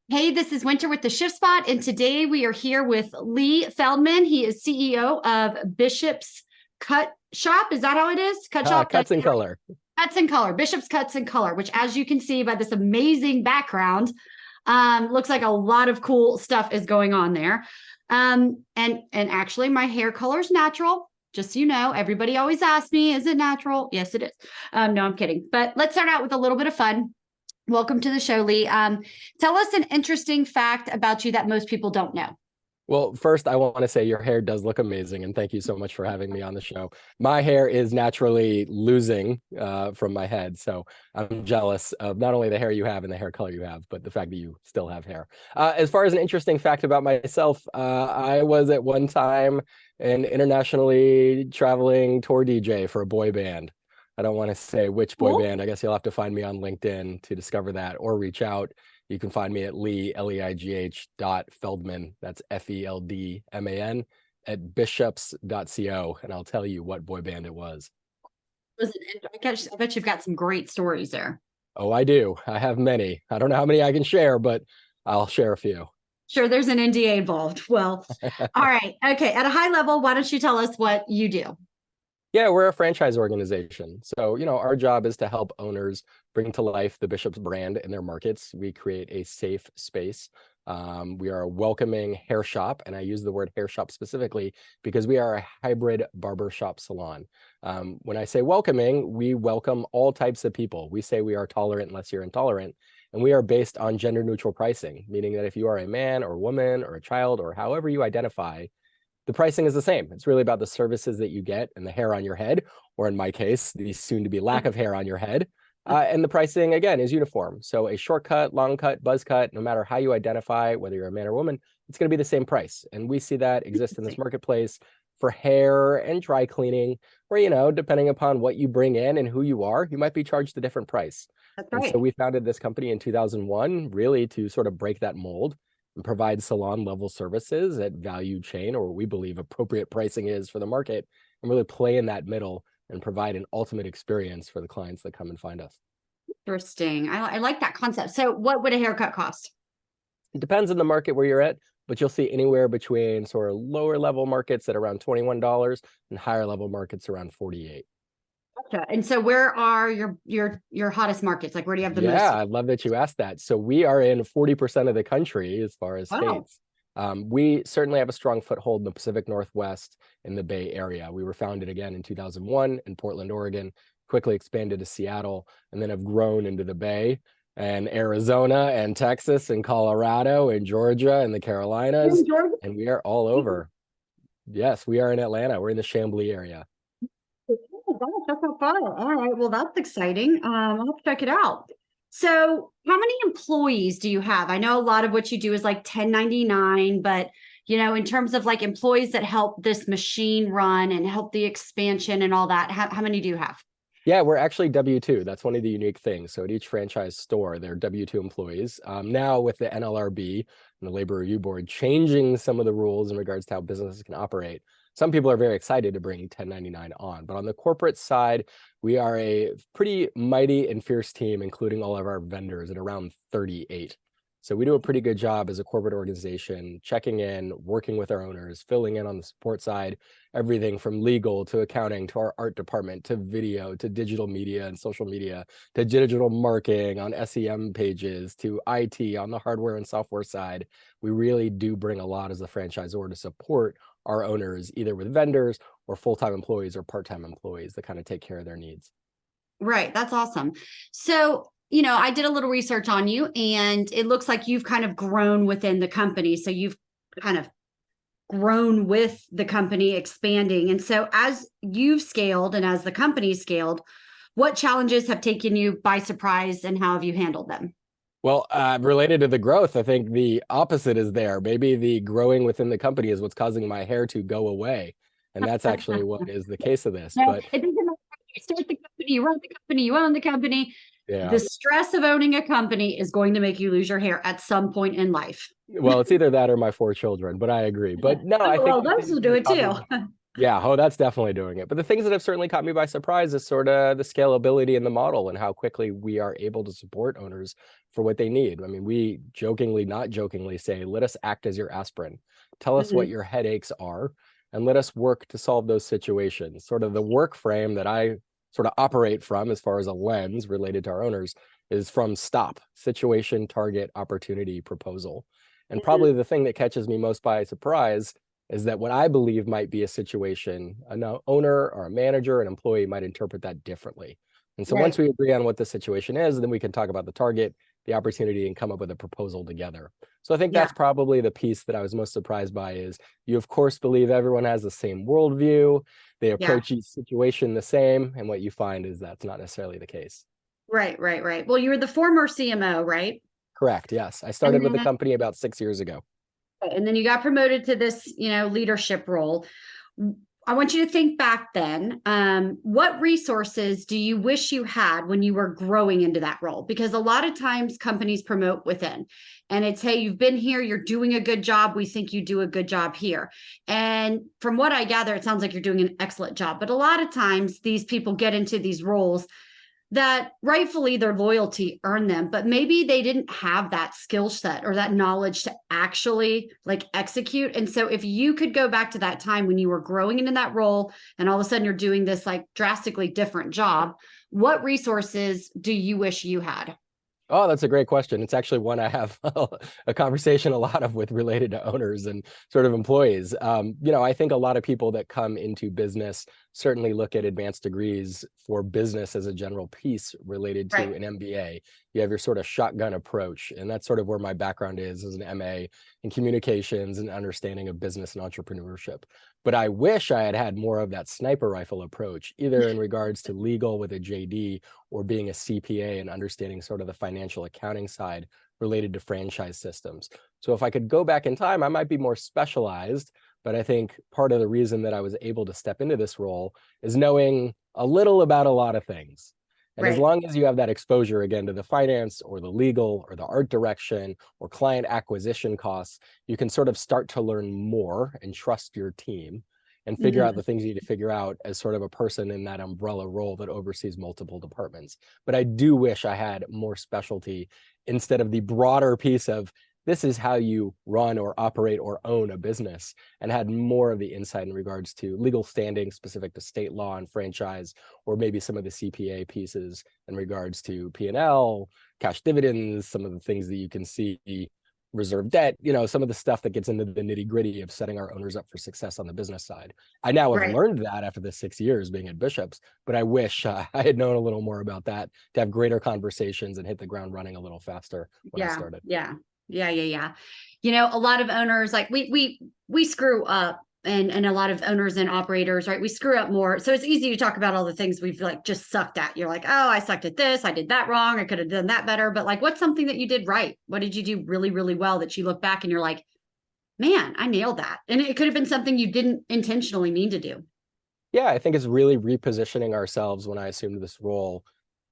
Hey, this is Winter with the Shift Spot, and today we are here with Leigh Feldman. He is CEO of Bishop's Cut Shop. Is that how it is? Cut Shop? Cuts and color. Cuts and Color. Bishop's Cuts and Color, which, as you can see by this amazing background, looks like a lot of cool stuff is going on there. And actually, my hair color is natural. Just so you know, everybody always asks me, is it natural? Yes, it is. No, I'm kidding. But let's start out with a little bit of fun. Welcome to the show, Leigh. Tell us an interesting fact about you that most people don't know. Well, first, I want to say your hair does look amazing, and thank you so much for having me on the show. My hair is naturally losing from my head, so I'm jealous of not only the hair you have and the hair color you have, but the fact that you still have hair. As far as an interesting fact about myself, I was at one time an internationally traveling tour DJ for a boy band. I don't want to say which boy band. I guess you'll have to find me on LinkedIn to discover that or reach out. You can find me at Leigh, Leigh Feldman. That's Feldman at bishops.co. And I'll tell you what boy band it was. I bet you've got some great stories there. Oh, I do. I have many. I don't know how many I can share, but I'll share a few. Sure, there's an NDA involved. Well, all right. Okay. At a high level, why don't you tell us what you do? Yeah, we're a franchise organization. So, our job is to help owners bring to life the Bishop's brand in their markets. We create a safe space. We are a welcoming hair shop, and I use the word hair shop specifically because we are a hybrid barbershop salon. When I say welcoming, we welcome all types of people. We say we are tolerant unless you're intolerant, and we are based on gender neutral pricing, meaning that if you are a man or woman or a child or however you identify, the pricing is the same. It's really about the services that you get and the hair on your head, or in my case, the soon to be lack of hair on your head. And the pricing, again, is uniform. So a short cut, long cut, buzz cut, no matter how you identify, whether you're a man or woman, it's going to be the same price. And we see that exist in this marketplace for hair and dry cleaning, where, depending upon what you bring in and who you are, you might be charged a different price. That's right. And so we founded this company in 2001, really to sort of break that mold and provide salon level services at value chain, or what we believe appropriate pricing is for the market, and really play in that middle and provide an ultimate experience for the clients that come and find us. Interesting. I like that concept. So what would a haircut cost? It depends on the market where you're at, but you'll see anywhere between sort of lower level markets at around $21 and higher level markets around $48. Gotcha. And so where are your hottest markets? Like where do you have the most? Yeah, I love that you asked that. So we are in 40% of the country as far as states. We certainly have a strong foothold in the Pacific Northwest in the Bay Area. We were founded again in 2001 in Portland, Oregon, quickly expanded to Seattle, and then have grown into the Bay and Arizona and Texas and Colorado and Georgia and the Carolinas. And we are all over. Yes, we are in Atlanta. We're in the Chamblee area. Oh gosh, that's not far. All right. Well, that's exciting. I'll have to check it out. So how many employees do you have? I know a lot of what you do is like 1099, but in terms of like employees that help this machine run and help the expansion and all that, how many do you have? Yeah, we're actually W-2. That's one of the unique things. So at each franchise store, they're W-2 employees. Now with the NLRB and the Labor Review Board changing some of the rules in regards to how businesses can operate, some people are very excited to bring 1099 on. But on the corporate side, we are a pretty mighty and fierce team, including all of our vendors at around 38. So we do a pretty good job as a corporate organization, checking in, working with our owners, filling in on the support side, everything from legal to accounting to our art department to video to digital media and social media to digital marketing on SEM pages to IT on the hardware and software side. We really do bring a lot as a franchisor to support our owners, either with vendors or full-time employees or part-time employees that kind of take care of their needs. Right. That's awesome. So I did a little research on you, and it looks like you've kind of grown within the company. So you've kind of grown with the company expanding. And so as you've scaled and as the company scaled, what challenges have taken you by surprise and how have you handled them? Well, related to the growth, I think the opposite is there. Maybe the growing within the company is what's causing my hair to go away. And that's actually what is the case of this. No, but it doesn't matter. You start the company, you run the company, you own the company. Yeah. The stress of owning a company is going to make you lose your hair at some point in life. Well, it's either that or my 4 children, but I agree. But no, I think those will do it too. Yeah, oh, that's definitely doing it. But the things that have certainly caught me by surprise is sort of the scalability in the model and how quickly we are able to support owners for what they need. I mean, we jokingly, not jokingly say, let us act as your aspirin. Tell us what Mhm. your headaches are, and let us work to solve those situations. Sort of the work frame that I sort of operate from as far as a lens related to our owners is from STOP, situation, target, opportunity, proposal. And Mhm. probably the thing that catches me most by surprise is that what I believe might be a situation, an owner or a manager, an employee might interpret that differently. And so once Right. we agree on what the situation is, then we can talk about the target, the opportunity, and come up with a proposal together. So I think Yeah. that's probably the piece that I was most surprised by is you, of course, believe everyone has the same worldview. They Yeah. approach each situation the same. And what you find is that's not necessarily the case. Right. Right. Right. Well, you were the former CMO, right? Correct. Yes. I And started with the then company about 6 years ago. and then you got promoted to this, leadership role. I want you to think back then. What resources do you wish you had when you were growing into that role? Because a lot of times companies promote within, and it's, hey, you've been here, you're doing a good job. We think you do a good job here. And from what I gather, it sounds like you're doing an excellent job. But a lot of times these people get into these roles that rightfully their loyalty earned them, but maybe they didn't have that skill set or that knowledge to actually like execute. And so if you could go back to that time when you were growing into that role and all of a sudden you're doing this like drastically different job, what resources do you wish you had? Oh, that's a great question. It's actually one I have a conversation a lot of with related to owners and sort of employees. I think a lot of people that come into business certainly look at advanced degrees for business as a general piece related to Right. an MBA. You have your sort of shotgun approach, and that's sort of where my background is as an MA in communications and understanding of business and entrepreneurship. But I wish I had had more of that sniper rifle approach, either in regards to legal with a JD or being a CPA and understanding sort of the financial accounting side related to franchise systems. So if I could go back in time, I might be more specialized. But I think part of the reason that I was able to step into this role is knowing a little about a lot of things. And as Right. long as you have that exposure again to the finance or the legal or the art direction or client acquisition costs, you can sort of start to learn more and trust your team and figure out Mhm. the things you need to figure out as sort of a person in that umbrella role that oversees multiple departments. But I do wish I had more specialty instead of the broader piece of this is how you run or operate or own a business, and had more of the insight in regards to legal standing specific to state law and franchise, or maybe some of the CPA pieces in regards to P&L, cash dividends, some of the things that you can see, reserve debt, some of the stuff that gets into the nitty gritty of setting our owners up for success on the business side. I now have Right. learned that after the 6 years being at Bishop's, but I wish I had known a little more about that to have greater conversations and hit the ground running a little faster when I Yeah. started. Yeah. Yeah. Yeah. Yeah. A lot of owners like we screw up, and a lot of owners and operators, right? We screw up more. So it's easy to talk about all the things we've like just sucked at. You're like, oh, I sucked at this. I did that wrong. I could have done that better. But like, what's something that you did right? What did you do really, really well that you look back and you're like, man, I nailed that. And it could have been something you didn't intentionally mean to do. Yeah, I think it's really repositioning ourselves when I assumed this role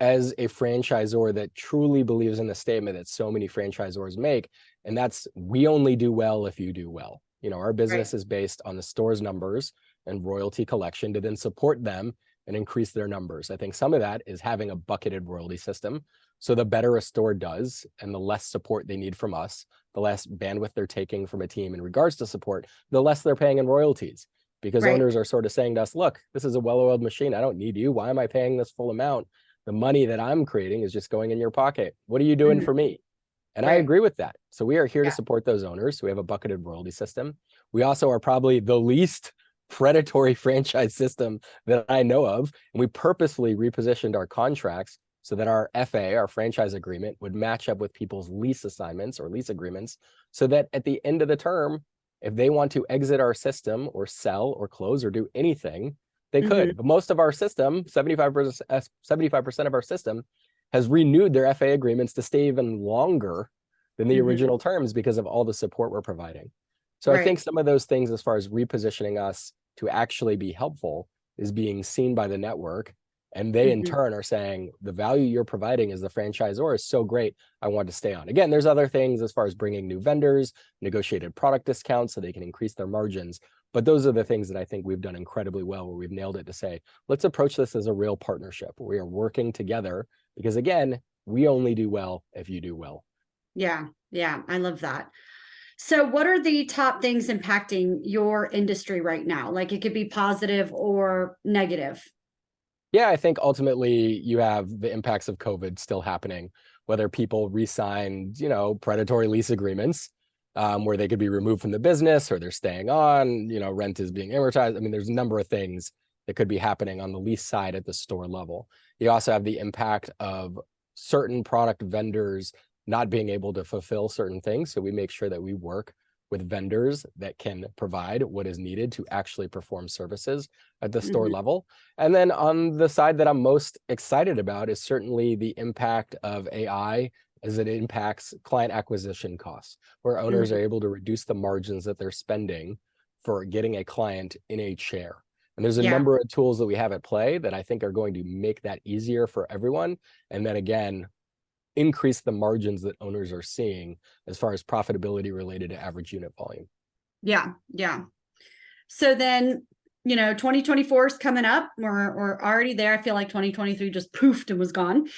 as a franchisor that truly believes in the statement that so many franchisors make, and that's we only do well if you do well. Our Right. business is based on the store's numbers and royalty collection to then support them and increase their numbers. I think some of that is having a bucketed royalty system. So the better a store does and the less support they need from us, the less bandwidth they're taking from a team in regards to support, the less they're paying in royalties, because Right. owners are sort of saying to us, look, this is a well-oiled machine. I don't need you. Why am I paying this full amount? The money that I'm creating is just going in your pocket. What are you doing Mhm. for me? And I Right. agree with that. So we are here to Yeah. support those owners. We have a bucketed royalty system. We also are probably the least predatory franchise system that I know of. And we purposefully repositioned our contracts so that our FA, our franchise agreement, would match up with people's lease assignments or lease agreements, so that at the end of the term, if they want to exit our system or sell or close or do anything, they Mhm. could. But most of our system, 75% of our system, has renewed their FA agreements to stay even longer than the Mhm. original terms because of all the support we're providing. So I Right. think some of those things, as far as repositioning us to actually be helpful, is being seen by the network. And they in Mhm. turn are saying the value you're providing as the franchisor is so great, I want to stay on. Again, there's other things as far as bringing new vendors, negotiated product discounts so they can increase their margins. But those are the things that I think we've done incredibly well, where we've nailed it to say, let's approach this as a real partnership. We are working together because, again, we only do well if you do well. Yeah. Yeah. I love that. So what are the top things impacting your industry right now? Like it could be positive or negative. Yeah, I think ultimately you have the impacts of COVID still happening, whether people re-signed, predatory lease agreements, where they could be removed from the business or they're staying on, rent is being amortized. I mean, there's a number of things that could be happening on the lease side at the store level. You also have the impact of certain product vendors not being able to fulfill certain things. So we make sure that we work with vendors that can provide what is needed to actually perform services at the store level. And then on the side that I'm most excited about is certainly the impact of AI as it impacts client acquisition costs, where owners are able to reduce the margins that they're spending for getting a client in a chair. And there's a number of tools that we have at play that I think are going to make that easier for everyone. And then again, increase the margins that owners are seeing as far as profitability related to average unit volume. Yeah. Yeah. So then, 2024 is coming up. We're already there. I feel like 2023 just poofed and was gone.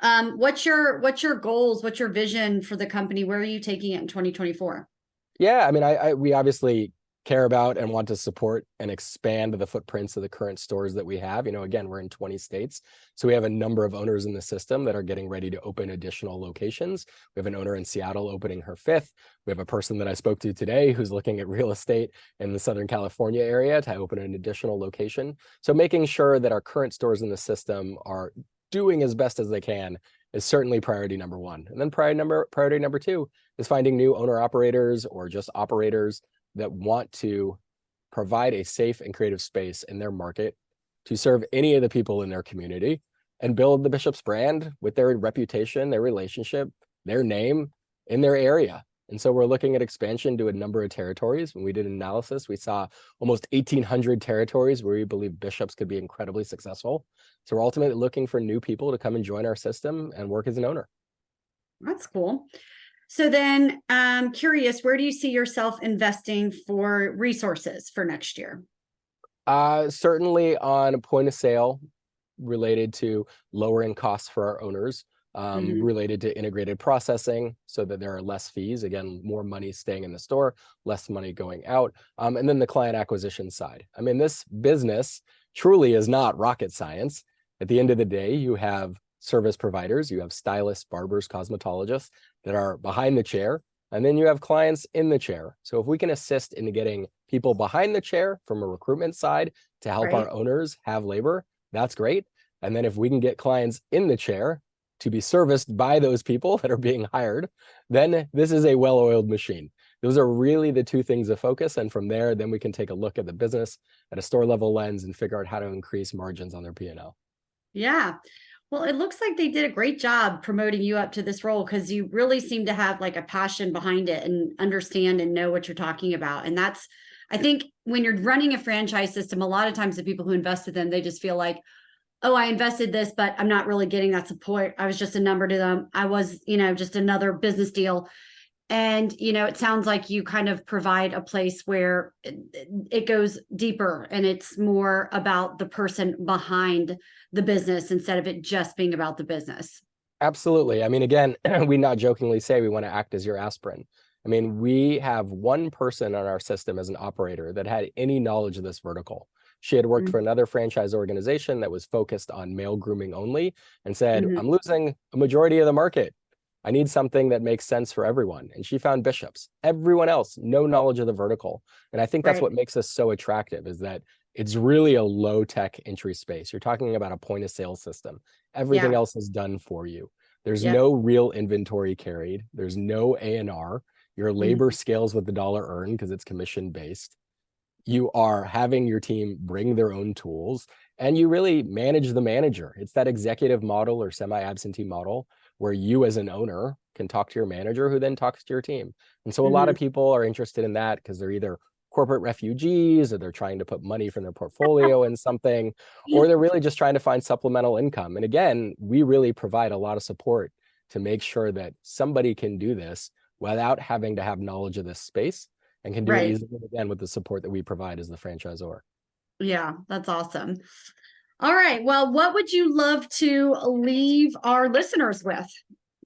What's your goals? What's your vision for the company? Where are you taking it in 2024? Yeah, I mean, we obviously care about and want to support and expand the footprints of the current stores that we have. Again, we're in 20 states. So we have a number of owners in the system that are getting ready to open additional locations. We have an owner in Seattle opening her 5th. We have a person that I spoke to today who's looking at real estate in the Southern California area to open an additional location. So making sure that our current stores in the system are doing as best as they can is certainly priority number one. And then priority number two is finding new owner operators or just operators that want to provide a safe and creative space in their market to serve any of the people in their community and build the Bishop's brand with their reputation, their relationship, their name in their area. And so we're looking at expansion to a number of territories. When we did an analysis, we saw almost 1,800 territories where we believe Bishop's could be incredibly successful. So we're ultimately looking for new people to come and join our system and work as an owner. That's cool. So then I'm curious, where do you see yourself investing for resources for next year? Certainly on point of sale related to lowering costs for our owners, related to integrated processing so that there are less fees. Again, more money staying in the store, less money going out. And then the client acquisition side. I mean, this business truly is not rocket science. At the end of the day, you have service providers, you have stylists, barbers, cosmetologists that are behind the chair, and then you have clients in the chair. So if we can assist in getting people behind the chair from a recruitment side to help our owners have labor, that's great. And then if we can get clients in the chair to be serviced by those people that are being hired, then this is a well-oiled machine. Those are really the two things of focus. And from there, then we can take a look at the business at a store level lens and figure out how to increase margins on their P&L. Yeah. Well, it looks like they did a great job promoting you up to this role because you really seem to have like a passion behind it and understand and know what you're talking about. And that's, I think when you're running a franchise system, a lot of times the people who invested them, they just feel like, oh, I invested this, but I'm not really getting that support. I was just a number to them. I was, just another business deal. And, it sounds like you kind of provide a place where it goes deeper and it's more about the person behind the business instead of it just being about the business. Absolutely. I mean, again, we not jokingly say we want to act as your aspirin. I mean, we have one person on our system as an operator that had any knowledge of this vertical. She had worked for another franchise organization that was focused on male grooming only and said, I'm losing a majority of the market. I need something that makes sense for everyone. And she found Bishop's. Everyone else, no knowledge of the vertical. And I think that's what makes us so attractive is that it's really a low tech entry space. You're talking about a point of sale system. Everything else is done for you. There's no real inventory carried. There's no A&R. Your labor scales with the dollar earned because it's commission based. You are having your team bring their own tools and you really manage the manager. It's that executive model or semi-absentee model where you as an owner can talk to your manager who then talks to your team. And so a lot of people are interested in that because they're either corporate refugees or they're trying to put money from their portfolio in something, or they're really just trying to find supplemental income. And again, we really provide a lot of support to make sure that somebody can do this without having to have knowledge of this space and can do it Right. easily, again, with the support that we provide as the franchisor. Yeah, that's awesome. All right. Well, what would you love to leave our listeners with?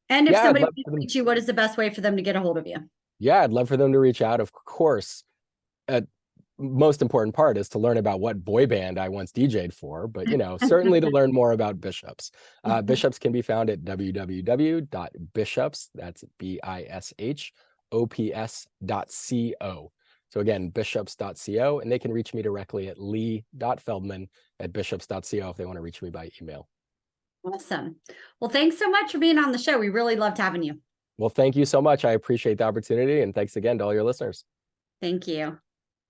And if Yeah, I'd somebody love wants for to them. reach you, what is the best way for them to get a hold of you? Yeah, I'd love for them to reach out. Of course, most important part is to learn about what boy band I once DJ'd for, but certainly to learn more about Bishops. Bishops can be found at www.bishops, that's bishops.co. So again, bishops.co, and they can reach me directly at leigh.feldman@bishops.co if they want to reach me by email. Awesome. Well, thanks so much for being on the show. We really loved having you. Well, thank you so much. I appreciate the opportunity, and thanks again to all your listeners. Thank you.